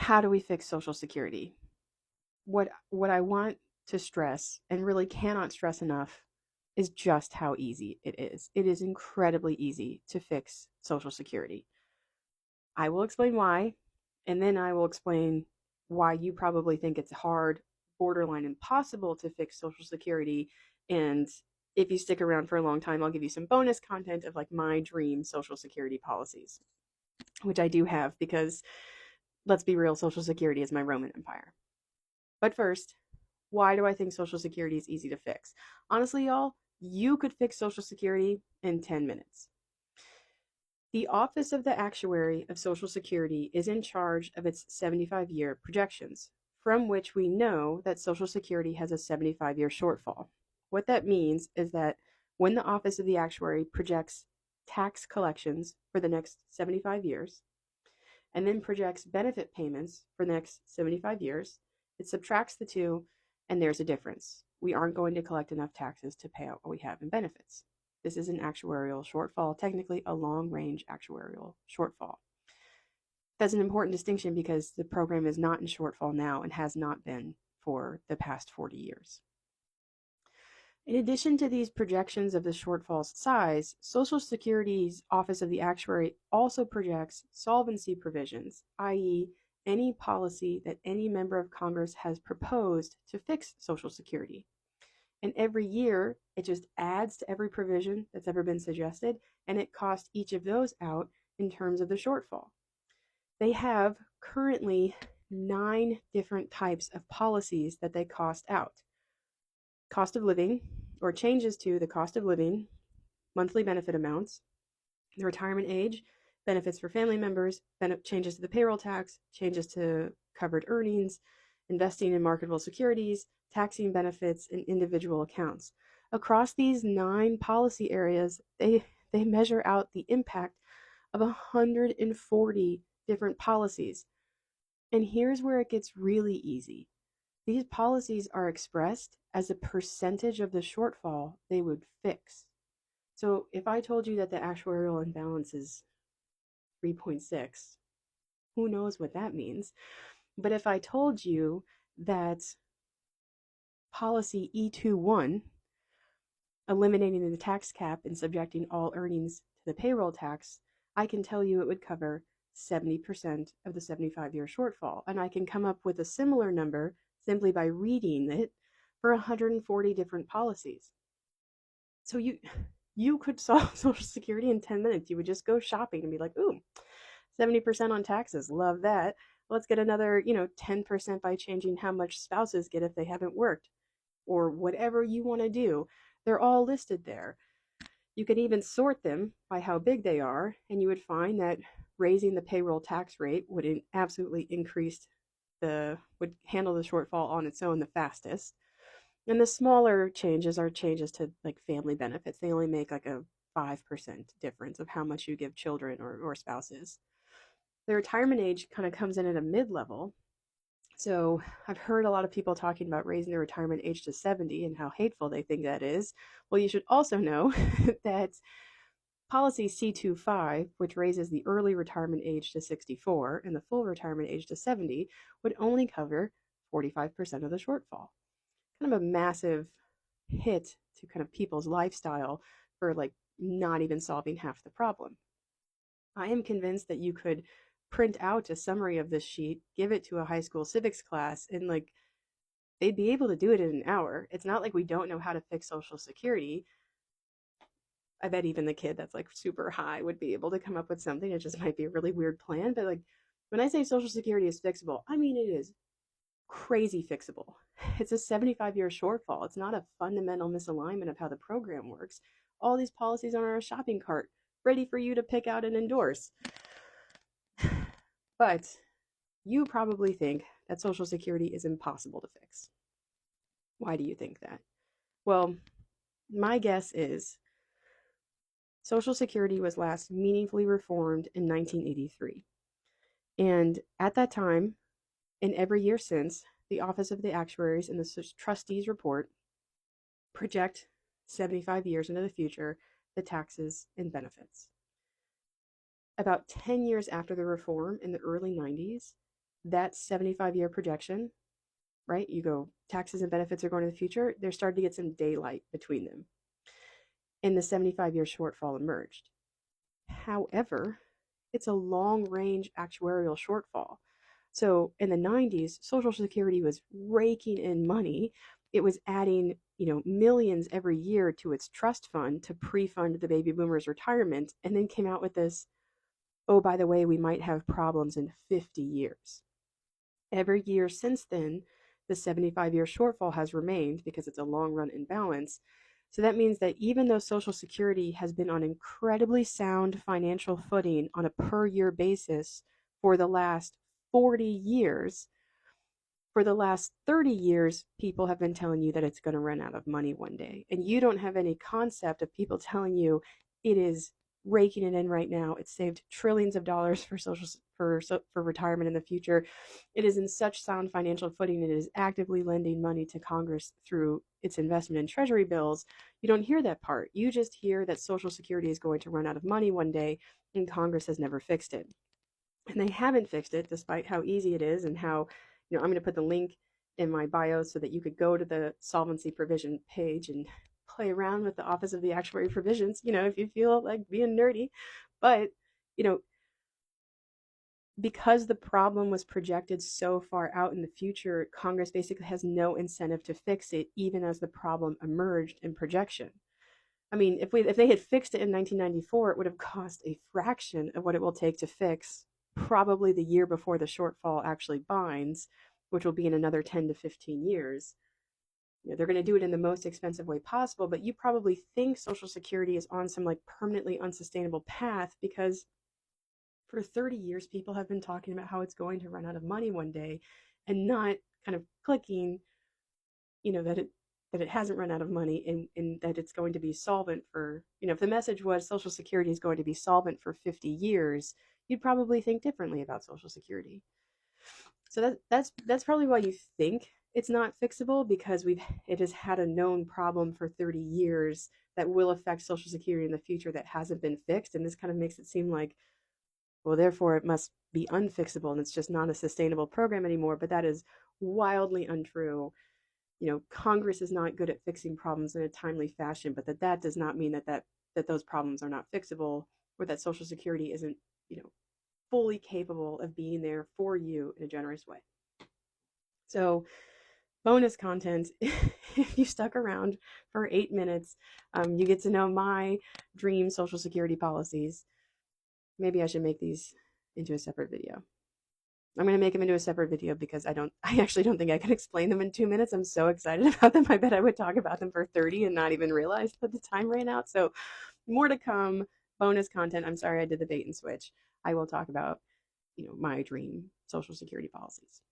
how do we fix Social Security? What I want to stress and really cannot stress enough is just how easy it is. It is incredibly easy to fix Social Security. I will explain why, and then I will explain why you probably think it's hard, borderline impossible to fix Social Security. And if you stick around for a long time, I'll give you some bonus content of like my dream Social Security policies, which I do have because let's be real, Social Security is my Roman Empire. But first, why do I think Social Security is easy to fix? Honestly, y'all, you could fix Social Security in 10 minutes. The Office of the Actuary of Social Security is in charge of its 75-year projections, from which we know that Social Security has a 75-year shortfall. What that means is that when the Office of the Actuary projects tax collections for the next 75 years, and then projects benefit payments for the next 75 years, it subtracts the two, and there's a difference. We aren't going to collect enough taxes to pay out what we have in benefits. This is an actuarial shortfall, technically a long-range actuarial shortfall. That's an important distinction because the program is not in shortfall now and has not been for the past 40 years. In addition to these projections of the shortfall's size, Social Security's Office of the Actuary also projects solvency provisions, i.e., any policy that any member of Congress has proposed to fix Social Security. And every year, it just adds to every provision that's ever been suggested, and it costs each of those out in terms of the shortfall. They have currently 9 different types of policies that they cost out. Cost of living, or changes to the cost of living, monthly benefit amounts, the retirement age, benefits for family members, changes to the payroll tax, changes to covered earnings, investing in marketable securities, taxing benefits, and individual accounts. Across these 9 policy areas, they measure out the impact of 140 different policies. And here's where it gets really easy. These policies are expressed as a percentage of the shortfall they would fix. So if I told you that the actuarial imbalance is 3.6, who knows what that means? But if I told you that policy E21, eliminating the tax cap and subjecting all earnings to the payroll tax, I can tell you it would cover 70% of the 75-year shortfall. And I can come up with a similar number simply by reading it for 140 different policies. So you could solve Social Security in 10 minutes. You would just go shopping and be like, ooh, 70% on taxes. Love that. Let's get another, 10% by changing how much spouses get if they haven't worked, or whatever you want to do. They're all listed there. You could even sort them by how big they are, and you would find that raising the payroll tax rate would absolutely would handle the shortfall on its own the fastest. And the smaller changes are changes to like family benefits. They only make like a 5% difference of how much you give children or spouses. The retirement age kind of comes in at a mid-level. So I've heard a lot of people talking about raising the retirement age to 70 and how hateful they think that is. Well, you should also know that policy C25, which raises the early retirement age to 64 and the full retirement age to 70, would only cover 45% of the shortfall. Kind of a massive hit to kind of people's lifestyle for like not even solving half the problem. I am convinced that you could print out a summary of this sheet, give it to a high school civics class, and like they'd be able to do it in an hour. It's not like we don't know how to fix Social Security. I bet even the kid that's like super high would be able to come up with something. It just might be a really weird plan. But like when I say Social Security is fixable, I mean it is crazy fixable. It's a 75-year shortfall. It's not a fundamental misalignment of how the program works. All these policies are on a shopping cart, ready for you to pick out and endorse. But you probably think that Social Security is impossible to fix. Why do you think that? Well, my guess is Social Security was last meaningfully reformed in 1983. And at that time, and every year since, the Office of the Actuaries and the Trustees report project 75 years into the future the taxes and benefits. About 10 years after the reform in the early 90s, that 75-year projection, right? You go, taxes and benefits are going to the future. They're starting to get some daylight between them. And the 75-year shortfall emerged. However, it's a long range actuarial shortfall. So in the 90s, Social Security was raking in money. It was adding, millions every year to its trust fund to pre-fund the baby boomers' retirement, and then came out with this, oh, by the way, we might have problems in 50 years. Every year since then, the 75-year shortfall has remained because it's a long run imbalance. So that means that even though Social Security has been on incredibly sound financial footing on a per year basis for the last 40 years, for the last 30 years, people have been telling you that it's going to run out of money one day. And you don't have any concept of people telling you it is raking it in right now. It's saved trillions of dollars for retirement in the future. It is in such sound financial footing. It is actively lending money to Congress through its investment in treasury bills. You don't hear that part. You just hear that Social Security is going to run out of money one day, and Congress has never fixed it. And they haven't fixed it, despite how easy it is and how, I'm going to put the link in my bio so that you could go to the solvency provision page and play around with the Office of the Actuary Provisions, if you feel like being nerdy. But, because the problem was projected so far out in the future, Congress basically has no incentive to fix it, even as the problem emerged in projection. I mean, if they had fixed it in 1994, it would have cost a fraction of what it will take to fix probably the year before the shortfall actually binds, which will be in another 10 to 15 years. They're going to do it in the most expensive way possible, but you probably think Social Security is on some like permanently unsustainable path because for 30 years people have been talking about how it's going to run out of money one day and not kind of clicking, that it hasn't run out of money and that it's going to be solvent for, if the message was Social Security is going to be solvent for 50 years, you'd probably think differently about Social Security. So that's probably why you think it's not fixable, because it has had a known problem for 30 years that will affect Social Security in the future that hasn't been fixed. And this kind of makes it seem like, well, therefore it must be unfixable and it's just not a sustainable program anymore. But that is wildly untrue. Congress is not good at fixing problems in a timely fashion, but that does not mean that those problems are not fixable, or that Social Security isn't, fully capable of being there for you in a generous way. So, bonus content, if you stuck around for 8 minutes, you get to know my dream Social Security policies. Maybe I should make these into a separate video. I'm going to make them into a separate video because I actually don't think I can explain them in 2 minutes. I'm so excited about them. I bet I would talk about them for 30 and not even realize that the time ran out. So more to come, bonus content. I'm sorry I did the bait and switch. I will talk about, my dream Social Security policies.